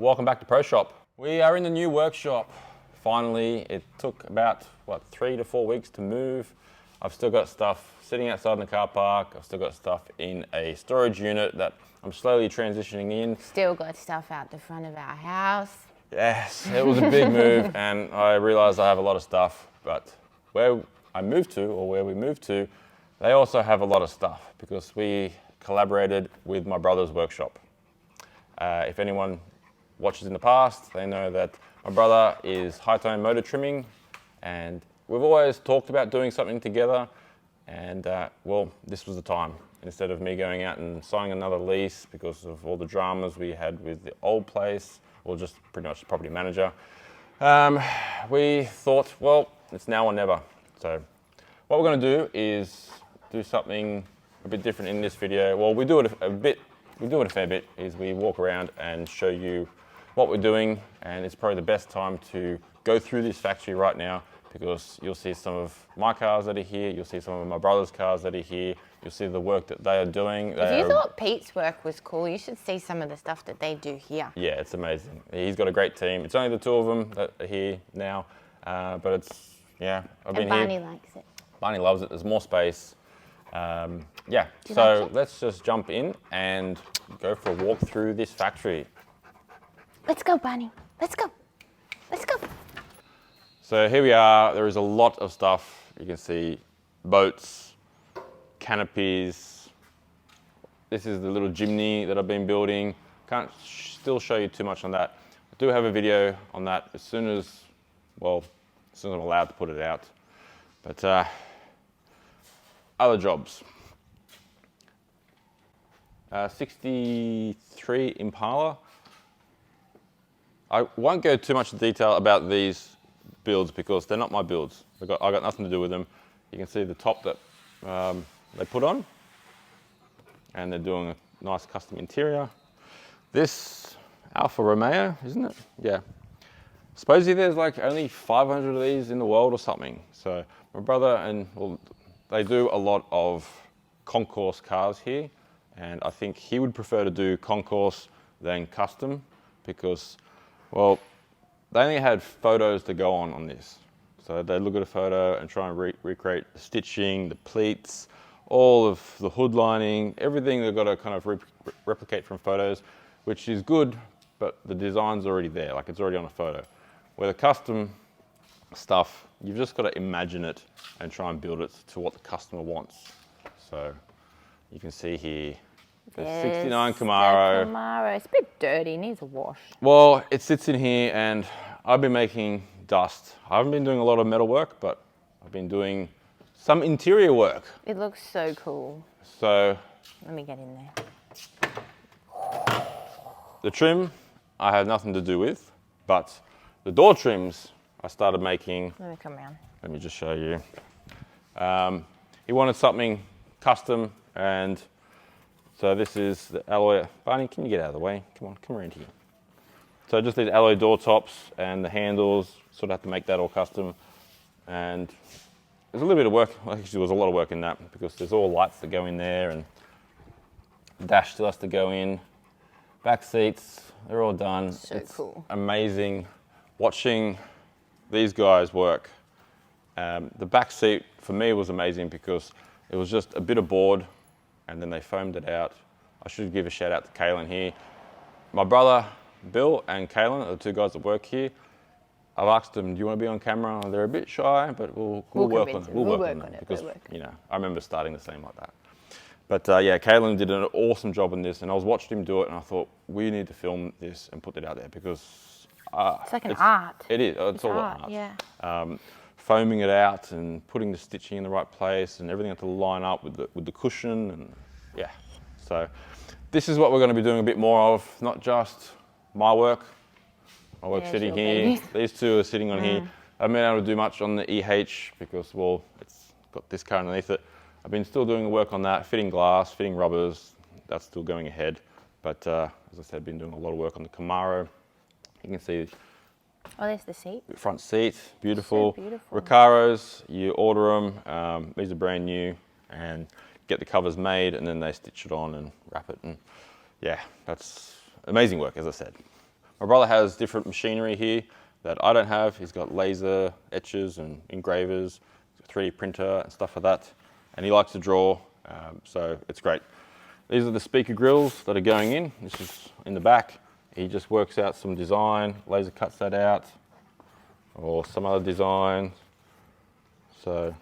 welcome back to Pro Shop. We are in the new workshop. Finally, it took about, 3 to 4 weeks to move. I've still got stuff sitting outside in the car park. I've still got stuff in a storage unit that I'm slowly transitioning in. Still got stuff out the front of our house. Yes, it was a big move and I realized I have a lot of stuff, but where we moved to, they also have a lot of stuff because we collaborated with my brother's workshop. If anyone watches in the past, they know that my brother is high-tone motor trimming, and we've always talked about doing something together, and well, this was the time. Instead of me going out and signing another lease because of all the dramas we had with the old place, or just pretty much the property manager, we thought, well, it's now or never. So what we're going to do is do something a bit different in this video. Well, we do it a fair bit, is we walk around and show you what we're doing, and it's probably the best time to go through this factory right now because you'll see some of my cars that are here, you'll see some of my brother's cars that are here, you'll see the work that they are doing. If you thought Pete's work was cool, you should see some of the stuff that they do here. Yeah, it's amazing. He's got a great team. It's only the two of them that are here now, but it's, yeah, I've been here. Barney likes it. Barney loves it, there's more space. Yeah, so let's just jump in and go for a walk through this factory. Let's go, Barney. Let's go. Let's go. So here we are. There is a lot of stuff. You can see boats, canopies. This is the little chimney that I've been building. Can't still show you too much on that. I do have a video on that as soon as I'm allowed to put it out. But other jobs. 63 Impala. I won't go too much detail about these builds because they're not my builds. I got nothing to do with them. You can see the top that they put on, and they're doing a nice custom interior. This Alfa Romeo, isn't it? Yeah. Supposedly there's like only 500 of these in the world or something. So my brother they do a lot of concourse cars here, and I think he would prefer to do concourse than custom because, well, they only had photos to go on this. So they look at a photo and try and recreate the stitching, the pleats, all of the hood lining, everything they've got to kind of replicate from photos, which is good, but the design's already there, like it's already on a photo. Where the custom stuff, you've just got to imagine it and try and build it to what the customer wants. So you can see here, the 69 Camaro. Camaro. It's a bit dirty, needs a wash. Well, it sits in here and I've been making dust. I haven't been doing a lot of metal work, but I've been doing some interior work. It looks so cool. So let me get in there. The trim I have nothing to do with, but the door trims I started making. Let me come around. Let me just show you. He wanted something custom, and so this is the alloy. Barney, can you get out of the way? Come on, come around here. So just these alloy door tops and the handles, sort of have to make that all custom. And there's a little bit of work, actually there was a lot of work in that because there's all lights that go in there, and the dash still has to go in. Back seats, they're all done. So it's cool. Amazing watching these guys work. The back seat for me was amazing because it was just a bit of board and then they foamed it out. I should give a shout out to Kaylin here. My brother Bill and Kaylin are the two guys that work here. I've asked them, do you want to be on camera? They're a bit shy, but we'll work on it. We'll work on it because, you know, I remember starting the same like that. But yeah, Kaylin did an awesome job in this, and I was watching him do it, and I thought, we need to film this and put it out there because it's like an art. It is. It's all art. Yeah. Foaming it out and putting the stitching in the right place, and everything had to line up with the cushion, and yeah. So this is what we're going to be doing a bit more of, not just my work. My work sitting here. Babies. These two are sitting on here. I haven't been able to do much on the EH because, well, it's got this car underneath it. I've been still doing the work on that, fitting glass, fitting rubbers. That's still going ahead. But as I said, I've been doing a lot of work on the Camaro. You can see. Oh, there's the seat. Front seat, beautiful. So beautiful. Recaros, you order them. These are brand new, and get the covers made, and then they stitch it on and wrap it. And yeah, that's amazing work, as I said. My brother has different machinery here that I don't have. He's got laser etchers and engravers, 3D printer and stuff like that. And he likes to draw, so it's great. These are the speaker grills that are going in. This is in the back. He just works out some design, laser cuts that out, or some other design. So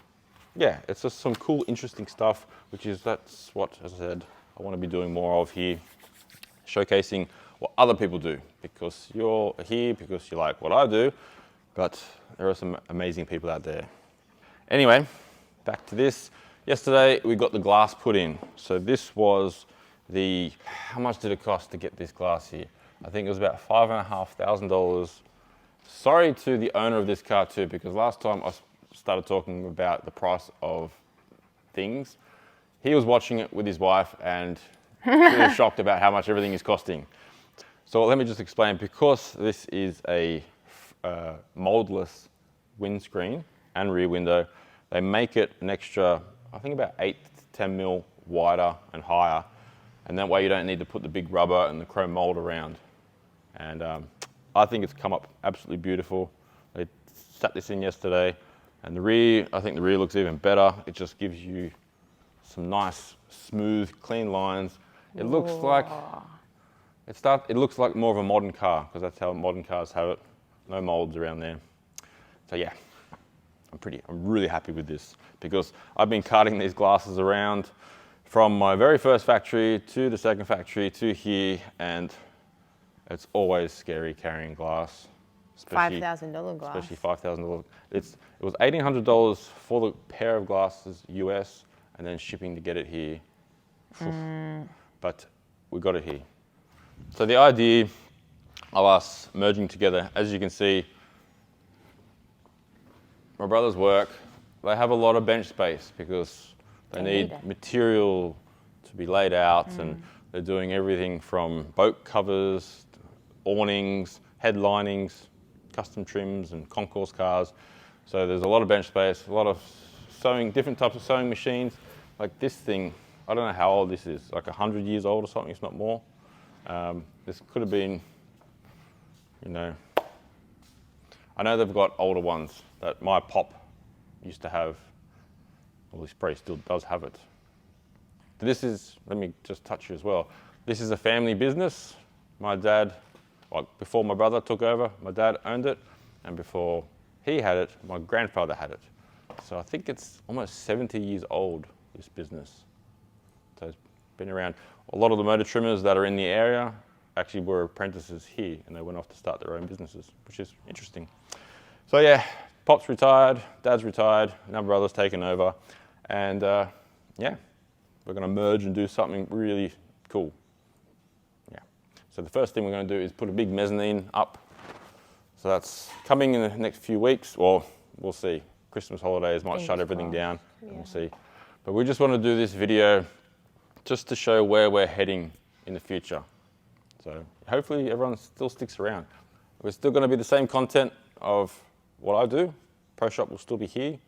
yeah, it's just some cool, interesting stuff, that's what, as I said, I want to be doing more of here, showcasing what other people do, because you're here because you like what I do, but there are some amazing people out there. Anyway, back to this. Yesterday we got the glass put in. So this was how much did it cost to get this glass here? I think it was about $5,500. Sorry to the owner of this car too, because last time I started talking about the price of things, he was watching it with his wife and he was shocked about how much everything is costing. So let me just explain, because this is a moldless windscreen and rear window, they make it an extra, I think about 8 to 10 mil wider and higher, and that way you don't need to put the big rubber and the chrome mold around. And I think it's come up absolutely beautiful. They sat this in yesterday, and the rear, I think the rear looks even better. It just gives you some nice, smooth, clean lines. It looks like it looks like more of a modern car, because that's how modern cars have it. No molds around there. So yeah, I'm really happy with this, because I've been carting these glasses around from my very first factory to the second factory to here, and it's always scary carrying glass. $5,000 glass. Especially $5,000. It was $1,800 for the pair of glasses US, and then shipping to get it here. But we got it here. So the idea of us merging together, as you can see, my brother's work, they have a lot of bench space because they need material to be laid out, and they're doing everything from boat covers, awnings, headlinings, custom trims and concourse cars. So there's a lot of bench space, a lot of sewing, different types of sewing machines. Like this thing, I don't know how old this is, like 100 years old or something, if not more. This could have been, you know, I know they've got older ones that my pop used to have, well, he probably still does have it. This is, let me just touch you as well. This is a family business. My dad, like before my brother took over, my dad owned it, and before he had it, my grandfather had it. So I think it's almost 70 years old, this business. So it's been around. A lot of the motor trimmers that are in the area actually were apprentices here, and they went off to start their own businesses, which is interesting. So yeah, Pop's retired, Dad's retired, now brother's taken over, and yeah, we're gonna merge and do something really cool. Yeah. So the first thing we're gonna do is put a big mezzanine up. So that's coming in the next few weeks, or we'll see. Christmas holidays might shut everything down, and we'll see. But we just want to do this video just to show where we're heading in the future. So hopefully everyone still sticks around. We're still going to be the same content of what I do. Pro Shop will still be here,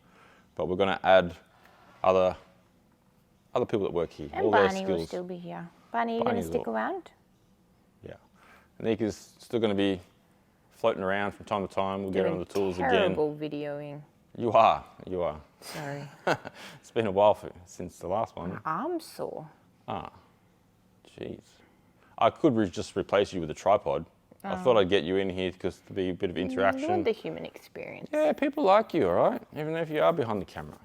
but we're going to add other people that work here. And all Barney their skills. will still be here. Barney, you going to stick around? Yeah. Anika's still going to be floating around from time to time. We'll get her on the tools again. Terrible videoing. You are. Sorry. It's been a while since the last one. My arm's sore. Ah, jeez. I could just replace you with a tripod. I thought I'd get you in here because to be a bit of interaction. You want the human experience. Yeah, people like you, all right? Even if you are behind the camera.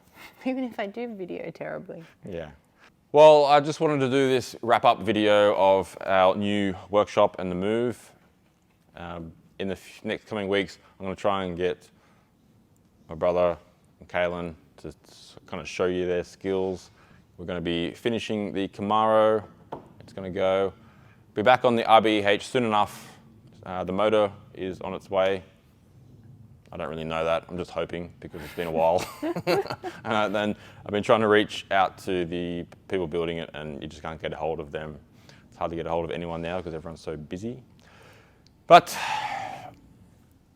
Even if I do video terribly. Yeah. Well, I just wanted to do this wrap-up video of our new workshop and the move. In the next coming weeks, I'm going to try and get my brother and Kaylin to kind of show you their skills. We're going to be finishing the Camaro. It's going to go. Be back on the RBH soon enough. The motor is on its way. I don't really know that. I'm just hoping because it's been a while. And then I've been trying to reach out to the people building it, and you just can't get a hold of them. It's hard to get a hold of anyone now because everyone's so busy. But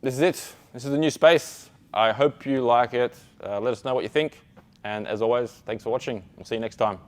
this is it. This is the new space. I hope you like it. Let us know what you think. And as always, thanks for watching. We'll see you next time.